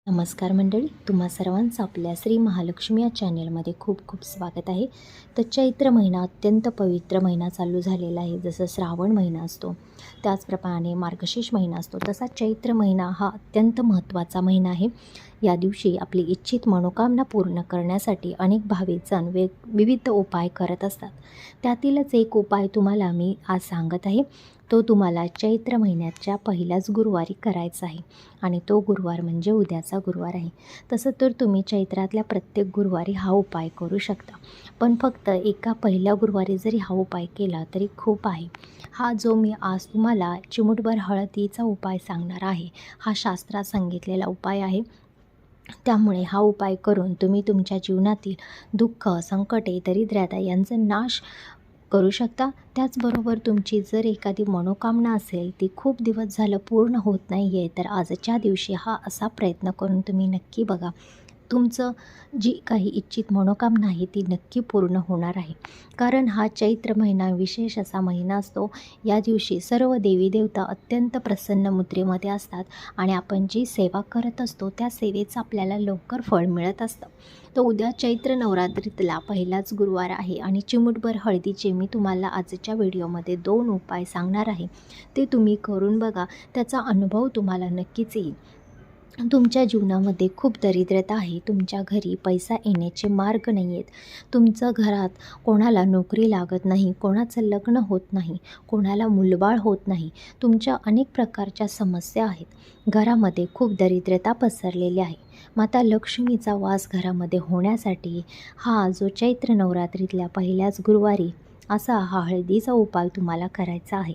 नमस्कार मंडळी, तुम्हा सर्वांचं आपल्या श्री महालक्ष्मी या चॅनेलमध्ये खूप खूप स्वागत आहे. तर चैत्र महिना अत्यंत पवित्र महिना चालू झालेला आहे. जसं श्रावण महिना असतो त्याचप्रमाणे मार्गशीर्ष महिना असतो, तसा चैत्र महिना हा अत्यंत महत्त्वाचा महिना आहे. या दिवशी आपली इच्छित मनोकामना पूर्ण करण्यासाठी अनेक भाविकजण विविध उपाय करत असतात. त्यातीलच एक उपाय तुम्हाला मी आज सांगत आहे. तो तुम्हाला चैत्र महिन्याच्या पहिल्याच गुरुवारी करायचा आहे आणि तो गुरुवार म्हणजे उद्याचा गुरुवार आहे. तसं तर तुम्ही चैत्रातल्या प्रत्येक गुरुवारी हा उपाय करू शकता, पण फक्त एका पहिल्या गुरुवारी जरी हा उपाय केला तरी खूप आहे. हा जो मी आज तुम्हाला चिमूटभर हळदीचा उपाय सांगणार आहे, हा शास्त्रात सांगितलेला उपाय आहे. त्यामुळे हा उपाय करून तुम्ही तुमच्या जीवनातील दुःख, संकटे, दरिद्रता यांचा नाश करू शकता. त्याचबरोबर तुमची जर एखादी मनोकामना असेल, ती खूप दिवस झालं पूर्ण होत नाही आहे, तर आजच्या दिवशी हा असा प्रयत्न करून तुम्ही नक्की बघा. तुमचं जी काही इच्छित मनोकामना आहे ती नक्की पूर्ण होणार आहे. कारण हा चैत्र महिना विशेष असा महिना असतो. या दिवशी सर्व देवी देवता अत्यंत प्रसन्न मुद्रेमध्ये असतात आणि आपण जी सेवा करत असतो त्या सेवेचं आपल्याला लवकर फळ मिळत असतं. तर उद्या चैत्र नवरात्रीतला पहिलाच गुरुवार आहे आणि चिमूटभर हळदीचे मी तुम्हाला आजच्या व्हिडिओमध्ये 2 उपाय सांगणार आहे. ते तुम्ही करून बघा, त्याचा अनुभव तुम्हाला नक्कीच येईल. तुमच्या जीवनामध्ये खूप दरिद्रता आहे, तुमच्या घरी पैसा येण्याचे मार्ग नाही आहेत, तुमचं घरात कोणाला नोकरी लागत नाही, कोणाचं लग्न होत नाही, कोणाला मुलबाळ होत नाही, तुमच्या अनेक प्रकारच्या समस्या आहेत, घरामध्ये खूप दरिद्रता पसरलेली आहे. माता लक्ष्मीचा वास घरामध्ये होण्यासाठी हा जो चैत्र नवरात्रीतल्या पहिल्याच गुरुवारी असा हा हळदीचा उपाय तुम्हाला करायचा आहे.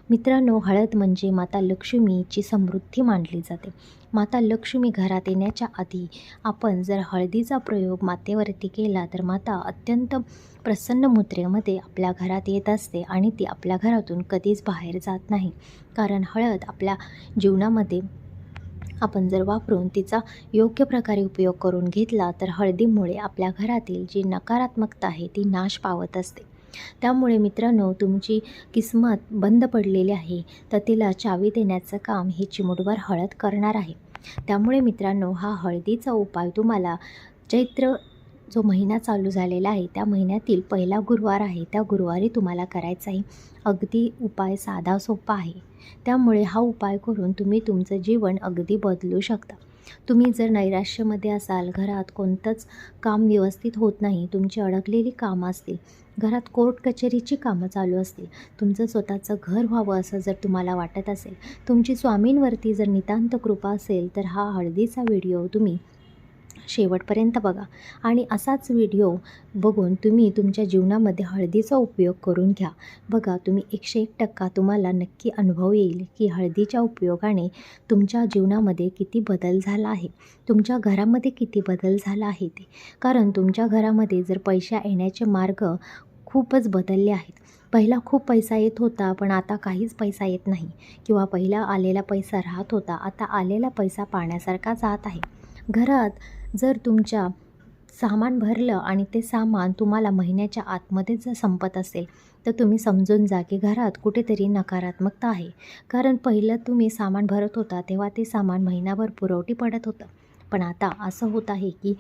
मित्रांनो, हळद म्हणजे माता लक्ष्मीची समृद्धी मानली जाते. माता लक्ष्मी घरात येण्याच्या आधी आपण जर हळदीचा प्रयोग मातेवरती केला तर माता अत्यंत प्रसन्न मुद्रेमध्ये आपल्या घरात येत असते आणि ती आपल्या घरातून कधीच बाहेर जात नाही. कारण हळद आपल्या जीवनामध्ये आपण जर वापरून तिचा योग्य प्रकारे उपयोग करून घेतला तर हळदीमुळे आपल्या घरातील जी नकारात्मकता आहे ती नाश पावत असते. त्यामुळे मित्रांनो, तुमची किस्मत बंद पडलेली आहे, तर तिला चावी देण्याचं काम ही चिमूटभर हळद करणार आहे. त्यामुळे मित्रांनो, हा हळदीचा उपाय तुम्हाला चैत्र जो महिना चालू झालेला आहे त्या महिन्यातील पहिला गुरुवार आहे, त्या गुरुवारी तुम्हाला करायचा आहे. अगदी उपाय साधा सोपा आहे. त्यामुळे हा उपाय करून तुम्ही तुमचं जीवन अगदी बदलू शकता. तुम्ही जर नैराश्यामध्ये असाल, घरात कोणतंच काम व्यवस्थित होत नाही, तुमची अडकलेली कामं असतील, घरात कोर्ट कचेरीची कामं चालू असतील, तुमचं स्वतःचं घर व्हावं असं जर तुम्हाला वाटत असेल, तुमची स्वामींवरती जर नितांत कृपा असेल, तर हा हळदीचा व्हिडिओ तुम्ही शेवटपर्यंत बघा आणि असाच व्हिडिओ बघून तुम्ही तुमच्या जीवनामध्ये हळदीचा उपयोग करून घ्या. बघा, तुम्ही 101% तुम्हाला नक्की अनुभव येईल की हळदीच्या उपयोगाने तुमच्या जीवनामध्ये किती बदल झाला आहे, तुमच्या घरामध्ये किती बदल झाला आहे ते. कारण तुमच्या घरामध्ये जर पैसा येण्याचे मार्ग खूपच बदलले आहेत. पहिला खूप पैसा येत होता, पण आता काहीच पैसा येत नाही, किंवा पहिला आलेला पैसा राहत होता, आता आलेला पैसा पाण्यासारखा जात आहे. घरात जर तुमच्या सामान भरलं आणि ते सामान तुम्हाला महिन्याच्या आतमध्येच जर संपत असेल, तर तुम्ही समजून जा की घरात कुठेतरी नकारात्मकता आहे. कारण पहिलं तुम्ही सामान भरत होता तेव्हा ते सामान महिनाभर पुरवठी पडत होतं, पण आता असं होत आहे की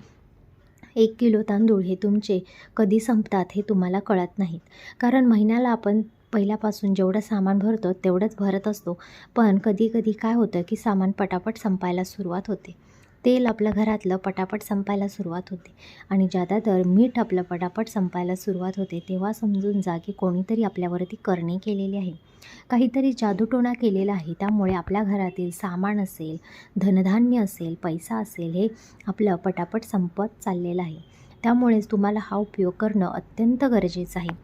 1 किलो तांदूळ हे तुमचे कधी संपतात हे तुम्हाला कळत नाहीत. कारण महिन्याला आपण पहिल्यापासून जेवढं सामान भरतो तेवढंच भरत असतो, पण कधी-कधी काय होतं की सामान पटापट संपायला सुरुवात होते. तेल आपल्या घरातलं पटापट संपायला सुरुवात होते आणि ज्यादातर मीठ आपलं पटापट संपायला सुरुवात होते. तेव्हा समजून जा की कोणीतरी आपल्यावरती करणी केलेली आहे, काहीतरी जादूटोणा केलेला आहे. त्यामुळे आपल्या घरातील सामान असेल, धनधान्य असेल, पैसा असेल, हे आपलं पटापट संपत चाललेलं आहे. त्यामुळेच तुम्हाला हा उपयोग करणं अत्यंत गरजेचं आहे.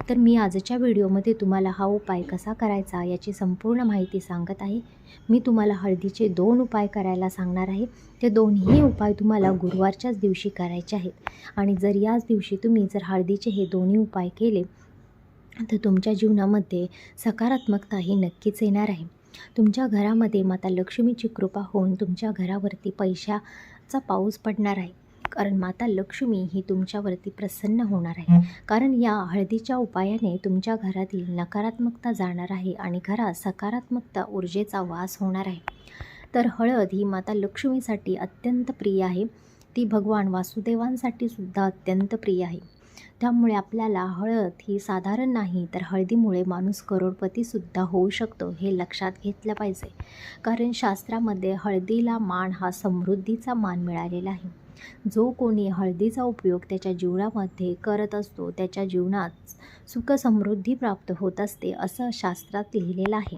तर मी आजच्या व्हिडिओमध्ये तुम्हाला हा उपाय कसा करायचा याची संपूर्ण माहिती सांगत आहे. मी तुम्हाला हळदीचे 2 उपाय करायला सांगणार आहे. ते दोन्ही उपाय तुम्हाला गुरुवारच्याच दिवशी करायचे आहेत आणि जर याच दिवशी तुम्ही जर हळदीचे हे दोन्ही उपाय केले तर तुमच्या जीवनामध्ये सकारात्मकता ही नक्कीच येणार आहे. तुमच्या घरामध्ये माता लक्ष्मीची कृपा होऊन तुमच्या घरावरती पैशाचा पाऊस पडणार आहे. कारण माता लक्ष्मी ही तुमच्यावरती प्रसन्न होणार आहे. कारण या हळदीच्या उपायाने तुमच्या घरातील नकारात्मकता जाणार आहे आणि घरात सकारात्मकता ऊर्जेचा वास होणार आहे. तर हळद ही माता लक्ष्मीसाठी अत्यंत प्रिय आहे. ती भगवान वासुदेवांसाठी सुद्धा अत्यंत प्रिय आहे. त्यामुळे आपल्याला हळद ही साधारण नाही, तर हळदीमुळे माणूस करोडपतीसुद्धा होऊ शकतो, हे लक्षात घेतलं पाहिजे. कारण शास्त्रामध्ये हळदीला मान हा समृद्धीचा मान मिळालेला आहे. जो कोणी हळदीचा उपयोग त्याच्या जीवनामध्ये करत असतो, त्याच्या जीवनात सुखसमृद्धी प्राप्त होत असते, असं शास्त्रात लिहिलेलं आहे.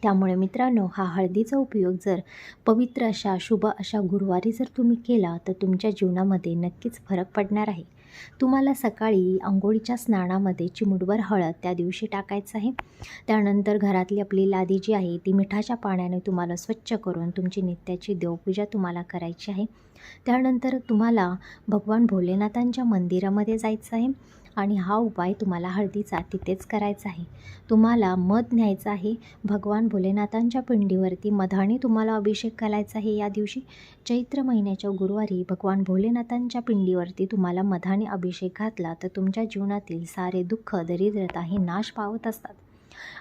त्यामुळे मित्रांनो, हा हळदीचा उपयोग जर पवित्र अशा शुभ अशा गुरुवारी जर तुम्ही केला, तर तुमच्या जीवनामध्ये नक्कीच फरक पडणार आहे. तुम्हाला सकाळी अंघोळीच्या स्नानामध्ये चिमूटभर हळद त्या दिवशी टाकायचं आहे. त्यानंतर घरातली आपली लादी जी आहे ती मिठाच्या पाण्याने तुम्हाला स्वच्छ करून तुमची नित्याची देवपूजा तुम्हाला करायची आहे. त्यानंतर तुम्हाला भगवान भोलेनाथांच्या मंदिरामध्ये जायचं आहे आणि हा उपाय तुम्हाला हळदीचा तिथेच करायचा आहे. तुम्हाला मध न्यायचं आहे. भगवान भोलेनाथांच्या पिंडीवरती मधाने तुम्हाला अभिषेक घालायचा आहे. या दिवशी चैत्र महिन्याच्या गुरुवारी भगवान भोलेनाथांच्या पिंडीवरती तुम्हाला मधाने अभिषेक घातला तर तुमच्या जीवनातील सारे दुःख दरिद्रता हे नाश पावत असतात.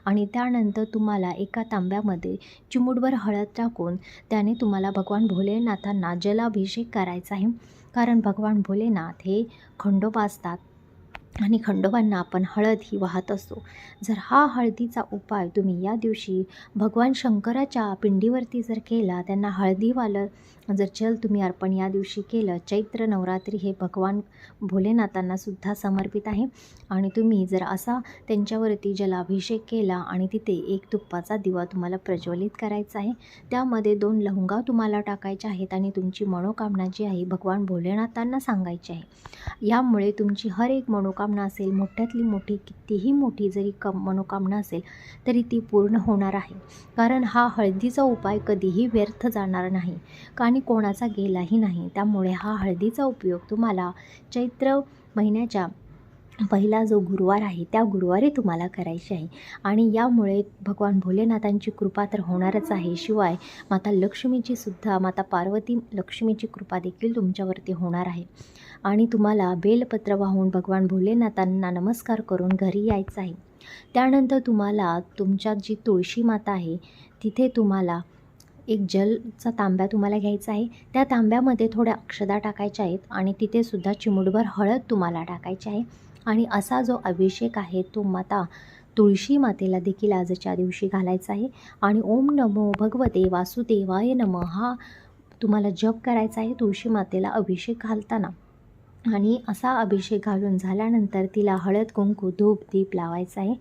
आणि त्यानंतर तुम्हाला एका तांब्यामध्ये चिमूटभर हळद टाकून त्याने तुम्हाला भगवान भोलेनाथांना जलाभिषेक करायचा आहे. कारण भगवान भोलेनाथ हे खंडोबा असतात आणि खंडोबांना आपण हळद ही वाहत असतो. जर हा हळदीचा उपाय तुम्ही या दिवशी भगवान शंकराच्या पिंडीवरती जर केला, त्यांना हळदीवालं जर जल तुम्ही अर्पण या दिवशी केलं, चैत्र नवरात्री हे भगवान भोलेनाथांना सुद्धा समर्पित आहे. आणि तुम्ही जर असा त्यांच्यावरती जलाभिषेक केला आणि तिथे एक तुपाचा दिवा तुम्हाला प्रज्वलित करायचा आहे. त्यामध्ये 2 लवंगा तुम्हाला टाकायच्या आहेत आणि तुमची मनोकामना जी आहे भगवान भोलेनाथांना सांगायची आहे. यामुळे तुमची हर एक मनोकामना असेल, मोठ्यातली मोठी कितीही मोठी जरी मनोकामना असेल तरी ती पूर्ण होणार आहे. कारण हा हळदीचा उपाय कधीही व्यर्थ जाणार नाही आणि कोणाचा गेलाही नाही. त्यामुळे हा हळदीचा उपयोग तुम्हाला चैत्र महिन्याच्या पहिला जो गुरुवार आहे त्या गुरुवारी तुम्हाला करायची आहे. आणि यामुळे भगवान भोलेनाथांची कृपा तर होणारच आहे, शिवाय माता लक्ष्मीची सुद्धा, माता पार्वती लक्ष्मीची कृपा देखील तुमच्यावरती होणार आहे. आणि तुम्हाला बेलपत्र वाहून भगवान भोलेनाथांना नमस्कार करून घरी यायचं आहे. त्यानंतर तुम्हाला तुमच्या जी तुळशी माता आहे तिथे तुम्हाला एक जलचा तांब्या तुम्हाला घ्यायचा आहे. त्या तांब्यामध्ये थोड्या अक्षदा टाकायच्या आहेत आणि तिथे सुद्धा चिमूटभर हळद तुम्हाला टाकायची आहे. आणि असा जो अभिषेक आहे तो माता तुळशी मातेला देखील आजच्या दिवशी घालायचा आहे. आणि ओम नमो भगवते वासुदेवाय नमः हा तुम्हाला जप करायचा आहे तुळशी मातेला अभिषेक घालताना. आणि असा अभिषेक घालून झाल्यानंतर तिला हळद, कुंकू, धूप, दीप लावायचा आहे.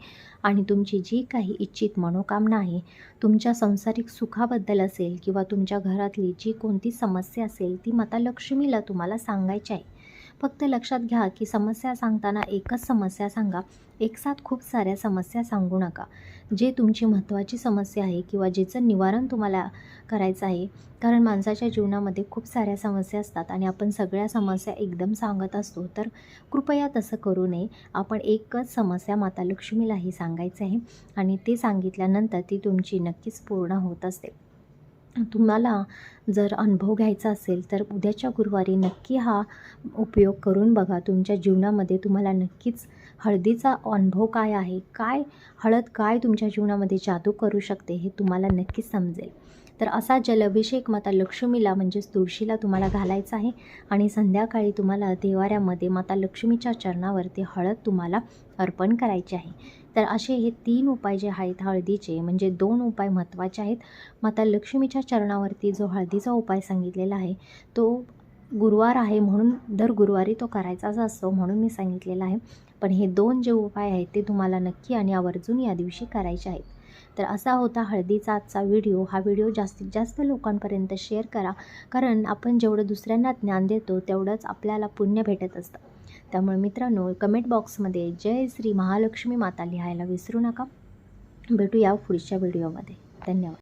आणि तुमची जी काही इच्छित मनोकामना आहे, तुमच्या सांसारिक सुखाबद्दल असेल किंवा तुमच्या घरातली जी कोणती समस्या असेल ती माता लक्ष्मीला तुम्हाला सांगायची आहे. फक्त लक्षात घ्या की समस्या सांगताना एकच समस्या सांगा, एकसाथ खूप साऱ्या समस्या सांगू नका. जे तुमची महत्त्वाची समस्या आहे किंवा जिचं निवारण तुम्हाला करायचं आहे, कारण माणसाच्या जीवनामध्ये खूप साऱ्या समस्या असतात आणि आपण सगळ्या समस्या एकदम सांगत असतो, तर कृपया तसं करू नये. आपण एकच समस्या माता लक्ष्मीलाही सांगायचं आहे आणि ते सांगितल्यानंतर ती तुमची नक्कीच पूर्ण होत असते. तुम्हाला जर अनुभव घ्यायचा असेल तर उद्याच्या गुरुवारी नक्की हा उपयोग करून बघा. तुमच्या जीवनामध्ये तुम्हाला नक्कीच हळदीचा अनुभव काय आहे, हळद काय तुमच्या जीवनामध्ये जादू करू शकते हे तुम्हाला नक्कीच समजेल. तर असा जलाभिषेक माता लक्ष्मीला म्हणजेच तुळशीला तुम्हाला घालायचा आहे. आणि संध्याकाळी तुम्हाला देवाऱ्यामध्ये माता लक्ष्मीच्या चरणावरती हळद तुम्हाला अर्पण करायची आहे. तर असे हे 3 उपाय जे आहेत हळदीचे, म्हणजे 2 उपाय महत्त्वाचे आहेत. माता लक्ष्मीच्या चरणावरती जो हळदीचा उपाय सांगितलेला आहे तो गुरुवार आहे म्हणून दर गुरुवारी तो करायचाच असतो म्हणून मी सांगितलेला आहे. पण हे 2 जे उपाय आहेत ते तुम्हाला नक्की आणि आवर्जून या दिवशी करायचे आहेत. तर असा होता हळदीचा आजचा व्हिडिओ. हा व्हिडिओ जास्तीत जास्त लोकांपर्यंत शेअर करा, कारण आपण जेवढं दुसऱ्यांना ज्ञान देतो तेवढंच आपल्याला पुण्य भेटत असतं. त्यामुळे मित्रांनो, कमेंट बॉक्समध्ये जय श्री महालक्ष्मी माता लिहायला विसरू नका. भेटूया पुढच्या व्हिडिओमध्ये. धन्यवाद.